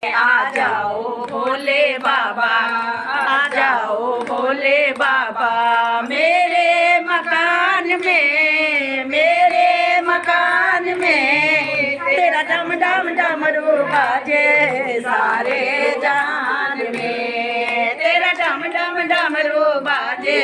आ जाओ भोले बाबा, आ जाओ भोले बाबा मेरे मकान में, मेरे मकान में तेरा डम डम डमरू बाजे सारे जान में, तेरा डम डम डमरू बाजे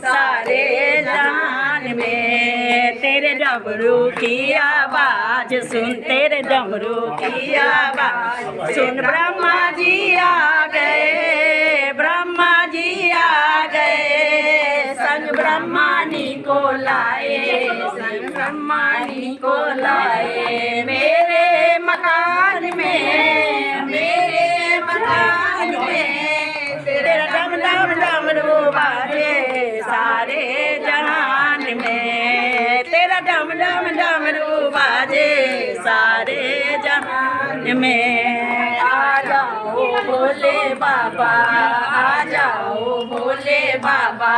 सारे जान में। तेरे डमरू की आवाज सुन, तेरे डमरू की आवाज सुन, ब्रह्मा जी आ गए, ब्रह्मा जी आ गए, संग ब्रह्मानी को लाए, संग ब्रह्मानी को लाए मेरे मकान में, मेरे मकान में तेरा डम डम डमरू बाजे सारे जहान में, तेरा डम डम डमरू बाजे सारे जहान में। आ जाओ भोले बाबा, आ जाओ भोले बाबा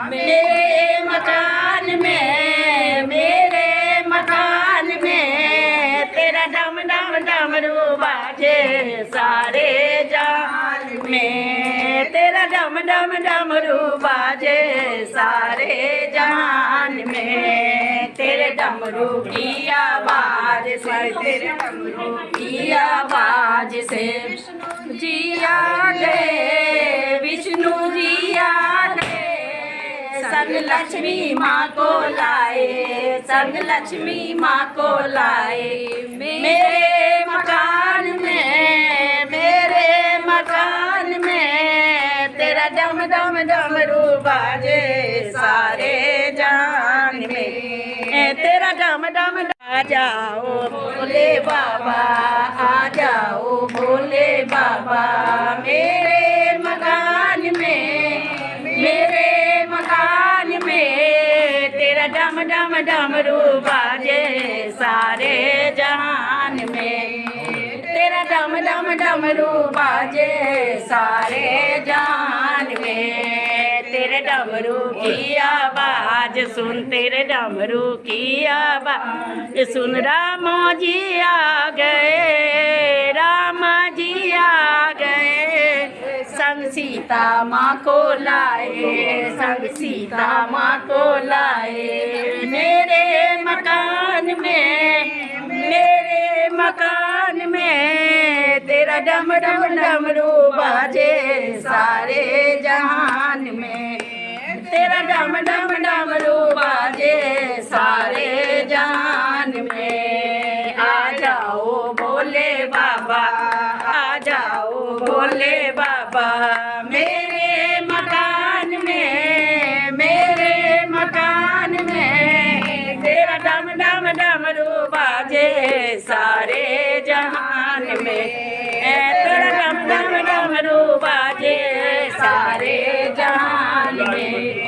मेरे मकान में, मेरे मकान में तेरा डम डम डमरू बाजे सारे जहान में, तेरा डम डम डमरू बाजे सारे जहान में। तेरे डमरू की आवाज से, तेरे डमरू की आवाज से विष्णु जी आ गए, विष्णु जी आ गए, संग लक्ष्मी माँ को लाए, संग लक्ष्मी माँ को लाए मेरे मकान में, मेरे मकान में तेरा डम डम डमरू बाजे सारे जान में, तेरा डम डम। आ जाओ भोले बाबा, आ जाओ भोले बाबा मेरे मकान में, मेरे मकान में तेरा डम डम डमरू बाजे सारे जहान में, तेरा डम डम डमरू बाजे सारे जहान में। तेरे डमरू की आवाज सुन, तेरे डमरू की आवाज सुन, राम जी आ गए, राम जी आ गए, संग सीता माँ को लाए, संग सीता माँ को लाए मेरे मकान में, मेरे मकान में तेरा डम डम डमरू बाजे सारे जहान में, तेरा डम डम डमरू बाजे सारे जहान में। आ जाओ भोले बाबा, आ जाओ भोले बाबा मेरे मकान में, मेरे मकान में तेरा डम डम डमरू बाजे सारे जहान में, तेरा डम डम डमरू बाजे सारे जहान में।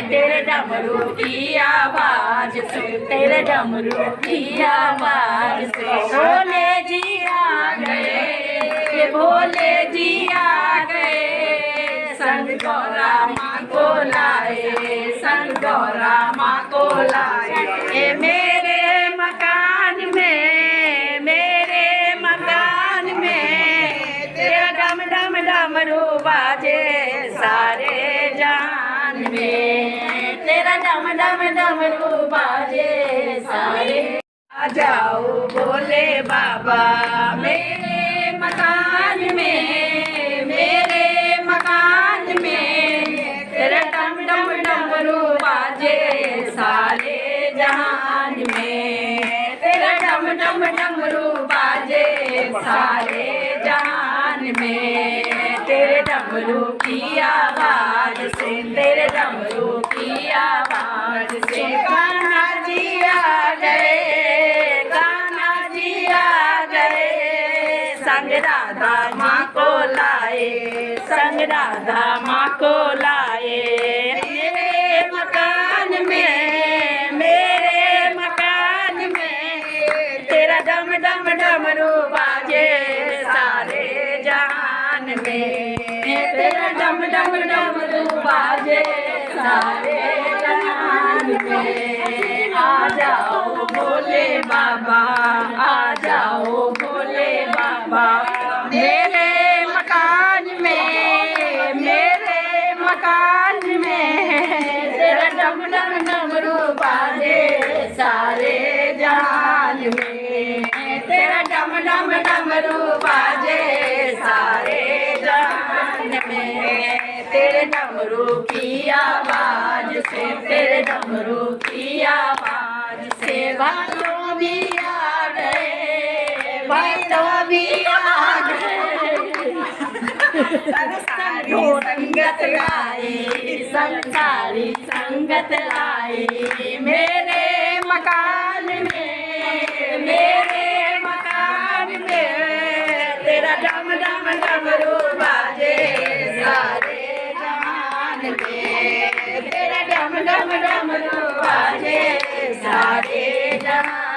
तेरे डमरू की आवाज सुन, तेरे डमरू की आवाज से भोले जी आ गए, भोले जी आ गए, संग गौरा माँ को लाए, संग गौरा माँ को लाए मेरे मकान में, मेरे मकान में तेरा डम डम डमरू बाजे सारे जान में, तेरा डम डम डमरू बाजे सारे। आ जाओ भोले बाबा मेरे मकान में, मेरे मकान में तेरा डम डम डमरू बाजे सारे जहान में, तेरा डम डम डमरू बाजे सारे जहान में। तेरे डमरू की आवाज से, तेरे डमरू की आवाज से कान्हा जी आ गए, कान्हा जी आ गए, संग राधा माँ को लाए, संग राधा माँ को लाए मेरे मकान में, मेरे मकान में तेरा डम डम डमरू बाजे सारे जहान में, तेरा डम डम डमरू बाजे सारे जहान में। आ जाओ भोले बाबा, आ जाओ भोले बाबा मेरे मकान में तेरा डम डम डमरू बाजे सारे जहान में, तेरा डम डम डमरू बाजे सारे जहान में। तेरे डमरू की आवाज से, तेरे डमरू की आवाज से भाइयों भी आ गए, भाइयों भी आ गए। संगत लाई, संसारी संगत लाई, मेरे मकान में तेरा डम डम डमरू बाजे सारे जहान में, तेरा डम डम डमरू बाजे सारे जहान।